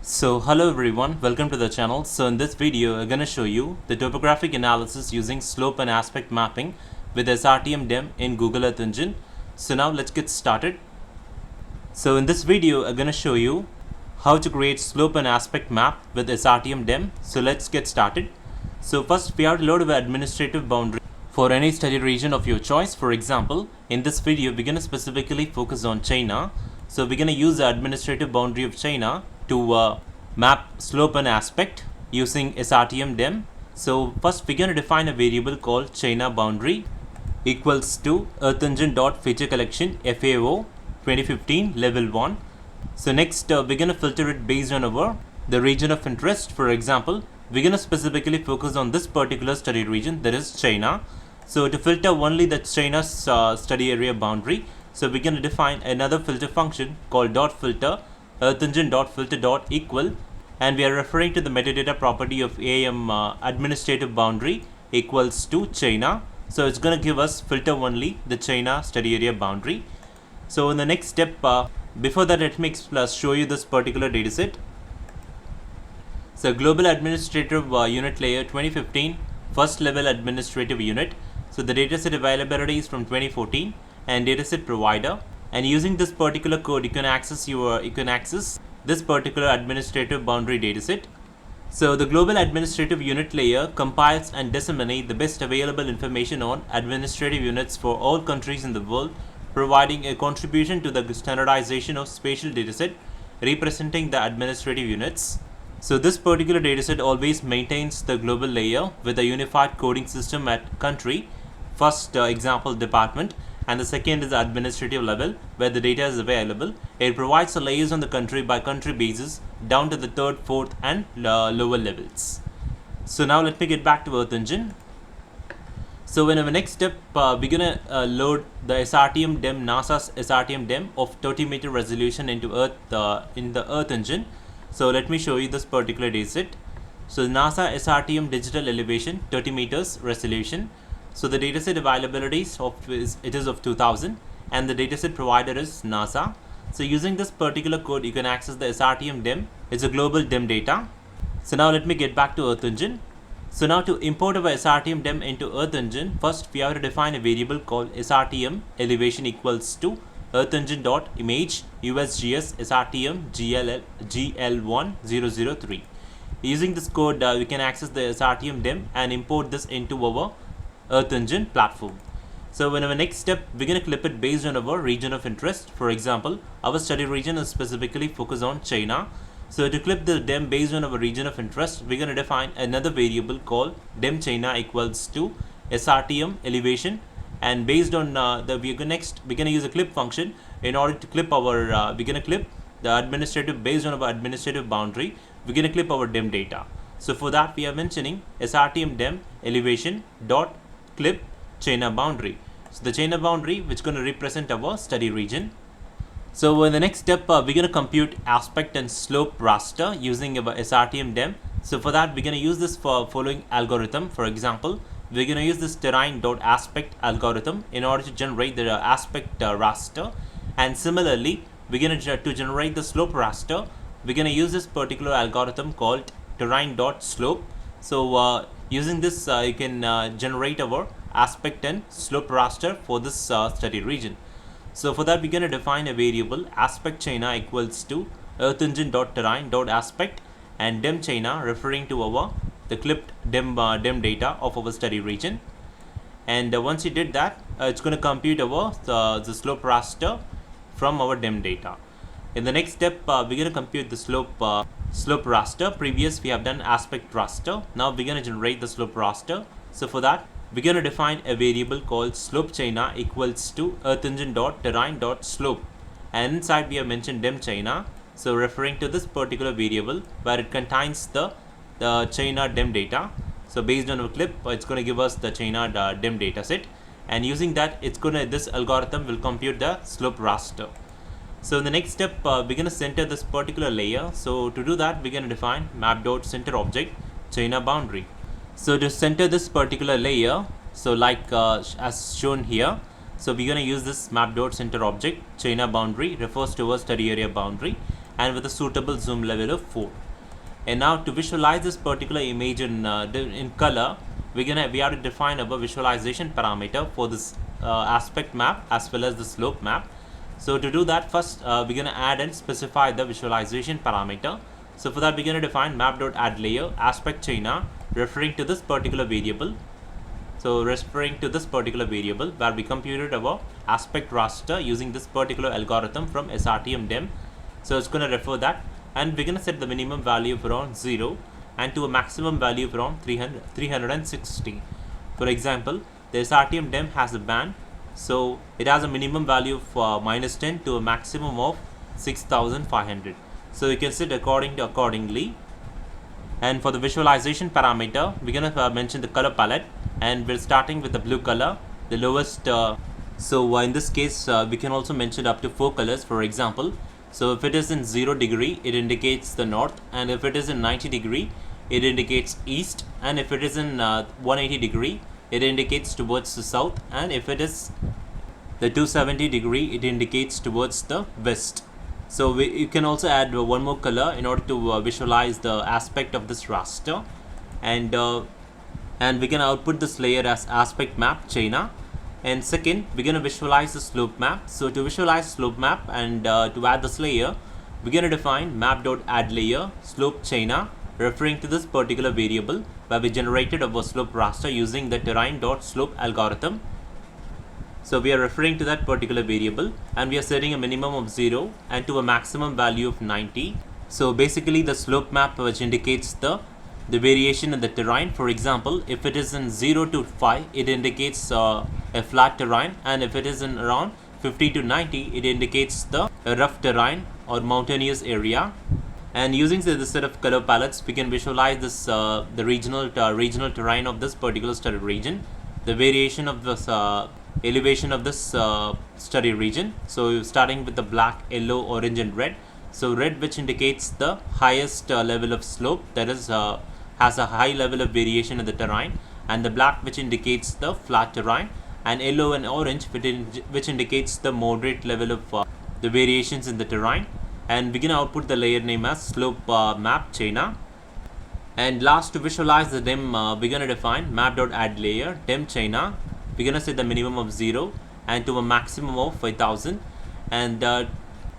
So hello everyone, welcome to the channel. So in this video, I'm going to show you the topographic analysis using slope and aspect mapping with SRTM DEM in Google Earth Engine. So now let's get started. So in this video, I'm going to show you how to create slope and aspect map with SRTM DEM. So let's get started. So first we have to load an administrative boundary for any study region of your choice. For example, in this video, we're going to specifically focus on China. So we're going to use the administrative boundary of China to map slope and aspect using SRTM DEM. So first we're going to define a variable called China boundary equals to Earth Engine dot feature collection FAO 2015 level 1. So next we're going to filter it based on the region of interest. For example, we're going to specifically focus on this particular study region, that is China. So to filter only the China's study area boundary, so we're going to define another filter function called dot filter Earth Engine dot filter dot equal, and we are referring to the metadata property of AM administrative boundary equals to China. So it's going to give us filter only the China study area boundary. So in the next step, before that, let me show you this particular dataset. So global administrative unit layer 2015 first level administrative unit. So the dataset availability is from 2014 and dataset provider. And using this particular code, you can access this particular administrative boundary dataset. So the global administrative unit layer compiles and disseminates the best available information on administrative units for all countries in the world, providing a contribution to the standardization of spatial dataset representing the administrative units. So this particular dataset always maintains the global layer with a unified coding system at country, first example department, and the second is the administrative level where the data is available. It provides the layers on the country by country basis down to the third, fourth and lower levels. So now let me get back to Earth Engine. So in our next step, we're gonna load the SRTM DEM, NASA's SRTM DEM of 30-meter resolution into Earth in the Earth Engine. So let me show you this particular dataset. So NASA SRTM digital elevation 30 meters resolution. So the dataset availability is of 2000 and the dataset provider is NASA. So using this particular code, you can access the SRTM DEM. It's a global DEM data. So now let me get back to Earth Engine. So now to import our SRTM DEM into Earth Engine, first we have to define a variable called SRTM elevation equals to Earth Engine dot image USGS SRTM GL1003. Using this code, we can access the SRTM DEM and import this into our Earth Engine platform. So in our next step, we're going to clip it based on our region of interest. For example, our study region is specifically focused on China. So to clip the DEM based on our region of interest, we're going to define another variable called DEM China equals to SRTM elevation, and based on we're going to use a clip function in order to clip our we're going to clip the administrative based on our administrative boundary. We're going to clip our DEM data. So for that, we are mentioning SRTM DEM elevation dot clip China boundary. So the China boundary which is going to represent our study region. So in the next step, we're going to compute aspect and slope raster using our SRTM DEM. So for that, we're going to use this following algorithm. For example, we're going to use this terrain.aspect algorithm in order to generate the aspect raster. And similarly, we're going to generate the slope raster, we're going to use this particular algorithm called terrain.slope. So using this, you can generate our aspect and slope raster for this study region. So for that, we're going to define a variable aspect China equals to Earth Engine dot terrain dot aspect and DEM China referring to the clipped DEM data of our study region. And once you did that, it's going to compute the slope raster from our DEM data. In the next step, we're going to compute the slope raster. Previous we have done aspect raster. Now we're going to generate the slope raster. So for that, we're going to define a variable called slope China equals to Earth Engine dot terrain dot slope, and inside we have mentioned DEM China, so referring to this particular variable where it contains the China DEM data. So based on a clip, it's going to give us the China DEM data set, and using that, this algorithm will compute the slope raster. So in the next step, we're going to center this particular layer. So to do that, we're going to define map.center object China boundary. So to center this particular layer, so like as shown here, So we're going to use this map.center object. China boundary refers to a study area boundary, and with a suitable zoom level of 4. And now to visualize this particular image in color, we have to define our visualization parameter for this aspect map as well as the slope map. So to do that, first we're going to add and specify the visualization parameter. So for that, we're going to define map.addLayer aspect China, referring to this particular variable. So referring to this particular variable where we computed our aspect raster using this particular algorithm from SRTM DEM. So it's going to refer that, and we're going to set the minimum value of around 0 and to a maximum value of around 360. For example, the SRTM DEM has a band, so it has a minimum value of -10 to a maximum of 6500. So you can set accordingly. And for the visualization parameter, we're going to mention the color palette, and we're starting with the blue color, the lowest. So in this case, we can also mention up to 4 colors, for example. So if it is in 0 degree, it indicates the north, and if it is in 90 degree, it indicates east, and if it is in 180 degree, it indicates towards the south, and if it is the 270 degree, it indicates towards the west. So you can also add one more color in order to visualize the aspect of this raster, and we can output this layer as aspect map China. And second, we're going to visualize the slope map. So to visualize slope map and to add this layer, we're going to define map.addLayer slope China, referring to this particular variable where we generated our slope raster using the terrain.slope algorithm. So we are referring to that particular variable, and we are setting a minimum of 0 and to a maximum value of 90. So basically the slope map which indicates the variation in the terrain. For example, if it is in 0 to 5, it indicates a flat terrain, and if it is in around 50 to 90, it indicates the rough terrain or mountainous area. And using this set of color palettes, we can visualize this the regional terrain of this particular study region, the variation of this elevation of this study region. So starting with the black, yellow, orange and red. So red, which indicates the highest level of slope, that is has a high level of variation in the terrain, and the black, which indicates the flat terrain, and yellow and orange, which indicates the moderate level of the variations in the terrain. And we can output the layer name as slope map China. And last, to visualize the DEM, we're going to define map.addLayer DEM China. We're going to set the minimum of 0 and to a maximum of 5000, and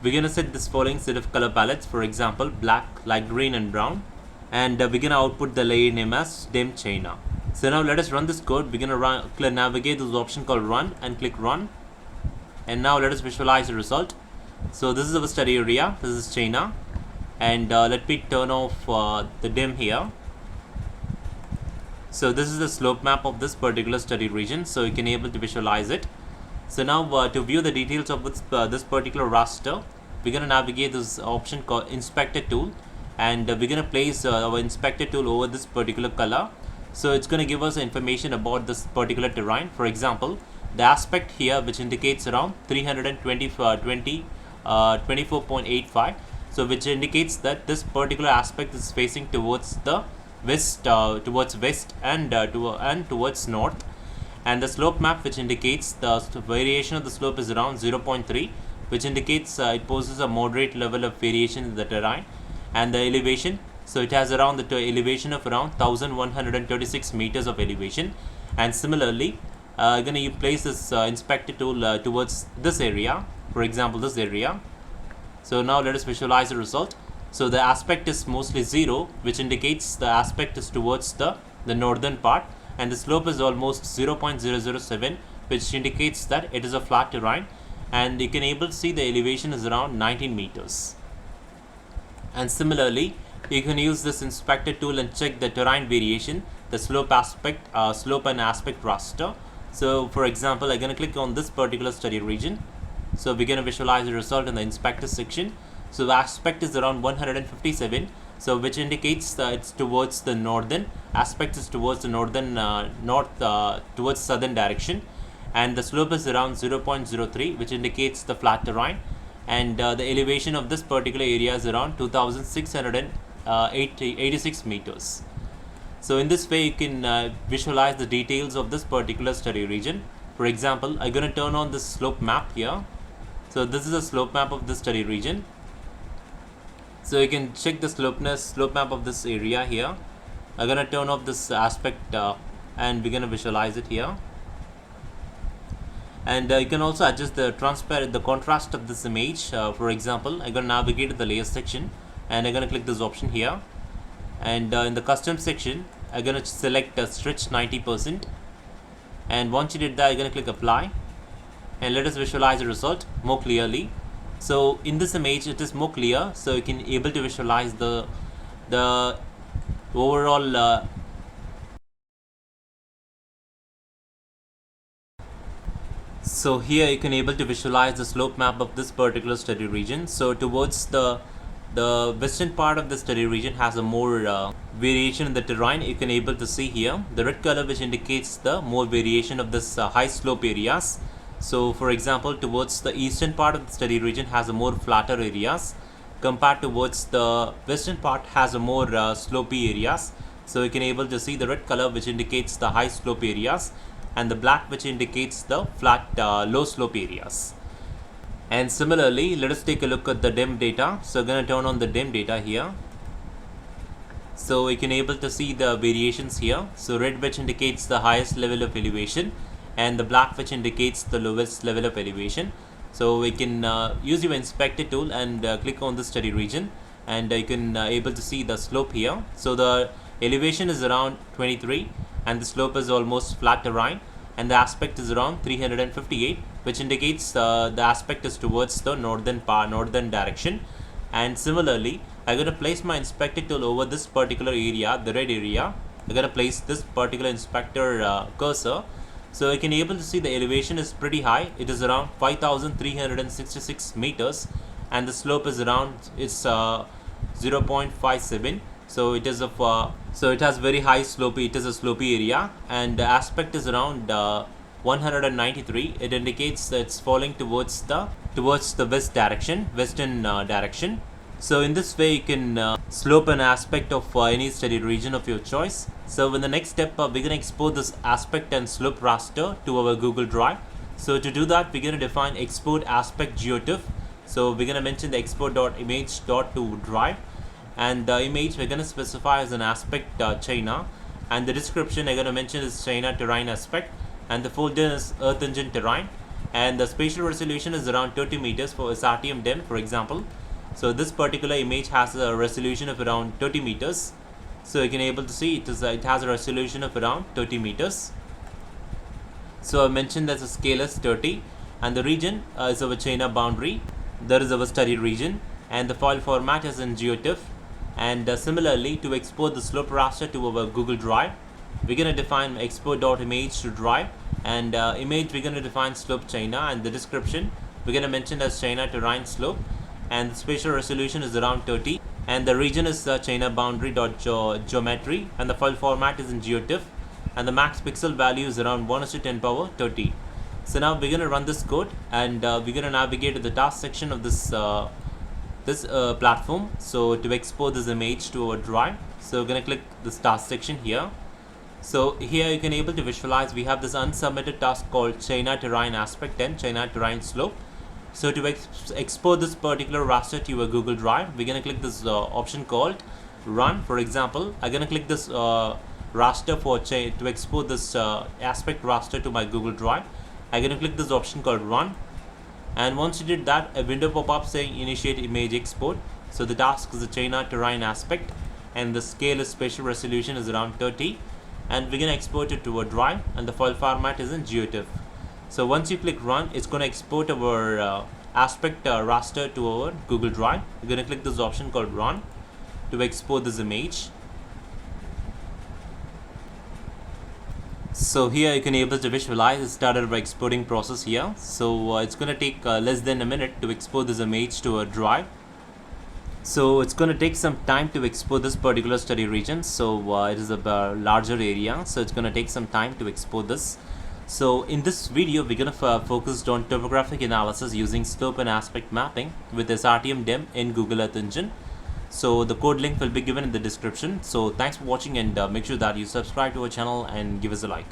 we're going to set this following set of color palettes, for example black, light green and brown, and we're going to output the layer name as DEM China. So now let us run this code. We're going to navigate this option called run and click run, and now let us visualize the result. So this is our study area, this is China, and let me turn off the DEM here. So this is the slope map of this particular study region, so you can able to visualize it. So now to view the details of this particular raster, we're going to navigate this option called inspector tool, and we're going to place our inspector tool over this particular color. So it's going to give us information about this particular terrain. For example, the aspect here, which indicates around 24.85, so which indicates that this particular aspect is facing towards the west, and towards north. And the slope map, which indicates the variation of the slope, is around 0.3, which indicates it poses a moderate level of variation in the terrain. And the elevation, so it has around the elevation of around 1136 meters of elevation. And similarly, going to place this inspector tool towards this area, for example this area. So now let us visualize the result. So the aspect is mostly 0, which indicates the aspect is towards the northern part, and the slope is almost 0.007, which indicates that it is a flat terrain, and you can able to see the elevation is around 19 meters. And similarly, you can use this inspector tool and check the terrain variation, the slope and aspect raster. So for example, I'm going to click on this particular study region. So we're going to visualize the result in the inspector section. So the aspect is around 157, so which indicates that it's towards the northern aspect, is towards the northern towards southern direction, and the slope is around 0.03, which indicates the flat terrain, and the elevation of this particular area is around 2686 meters. So in this way, you can visualize the details of this particular study region. For example, I'm going to turn on this slope map here. So this is a slope map of this study region. So you can check the slope map of this area here. I'm gonna turn off this aspect and we're gonna visualize it here. And you can also adjust the contrast of this image. For example, I'm gonna navigate to the layer section and I'm gonna click this option here. And in the custom section, I'm gonna select stretch 90%. And once you did that, I'm gonna click apply. And let us visualize the result more clearly. So in this image, it is more clear, so you can able to visualize the overall so here you can able to visualize the slope map of this particular study region. So towards the western part of the study region has a more variation in the terrain. You can able to see here the red color, which indicates the more variation of this high slope areas. So for example, towards the eastern part of the study region has a more flatter areas, compared towards the western part has a more slopey areas. So you can able to see the red color, which indicates the high slope areas, and the black, which indicates the flat low slope areas. And similarly, let us take a look at the DEM data. So I'm going to turn on the DEM data here. So we can able to see the variations here. So red, which indicates the highest level of elevation, and the black, which indicates the lowest level of elevation. So we can use your inspector tool and click on the study region, and you can able to see the slope here. So the elevation is around 23 and the slope is almost flat terrain, and the aspect is around 358, which indicates the aspect is towards the northern direction. And similarly, I'm going to place my inspector tool over this particular area, the red area. I'm going to place this particular inspector cursor. So you can able to see the elevation is pretty high. It is around 5,366 meters, and the slope is around 0.57. So it is of so it has very high slope. It is a slopey area, and the aspect is around 193. It indicates that it's falling towards the western direction. So in this way, you can slope an aspect of any study region of your choice. So in the next step, we're going to export this aspect and slope raster to our Google Drive. So to do that, we're going to define export aspect GeoTIFF. So we're going to mention the export.image.to drive, and the image we're going to specify as an aspect China, and the description I'm going to mention is China terrain aspect, and the folder is Earth Engine terrain, and the spatial resolution is around 30 meters for SRTM DEM, for example. So this particular image has a resolution of around 30 meters. So you can able to see it has a resolution of around 30 meters. So I mentioned that the scale is 30, and the region is our China boundary. There is our study region, and the file format is in GeoTIFF. And similarly, to export the slope raster to our Google Drive, we're going to define export.image to drive, and image we're going to define slope China, and the description we're going to mention as China terrain slope, and the spatial resolution is around 30, and the region is China boundary.geometry, and the file format is in GeoTIFF, and the max pixel value is around 1:10 power 30. So now we're going to run this code, and we're going to navigate to the task section of this platform. So to export this image to our drive, so we're going to click this task section here. So here you can able to visualize we have this unsubmitted task called China terrain aspect and China terrain slope. So to export this particular raster to your Google Drive, we're going to click this option called run. For example, I'm going to click this raster to export this aspect raster to my Google Drive. I'm going to click this option called run, and once you did that, a window pop up saying initiate image export. So the task is the China terrain aspect, and the scale is spatial resolution is around 30, and we're going to export it to a drive, and the file format is in GeoTIFF. So once you click run, it's going to export our aspect raster to our Google Drive. We're going to click this option called run to export this image. So here you can able to visualize it started by exporting process here. So it's going to take less than a minute to export this image to a drive. So it's going to take some time to export this particular study region. So it is a larger area, so it's going to take some time to export this. So in this video, we're going to focus on topographic analysis using slope and aspect mapping with SRTM DEM in Google Earth Engine. So the code link will be given in the description. So thanks for watching, and make sure that you subscribe to our channel and give us a like.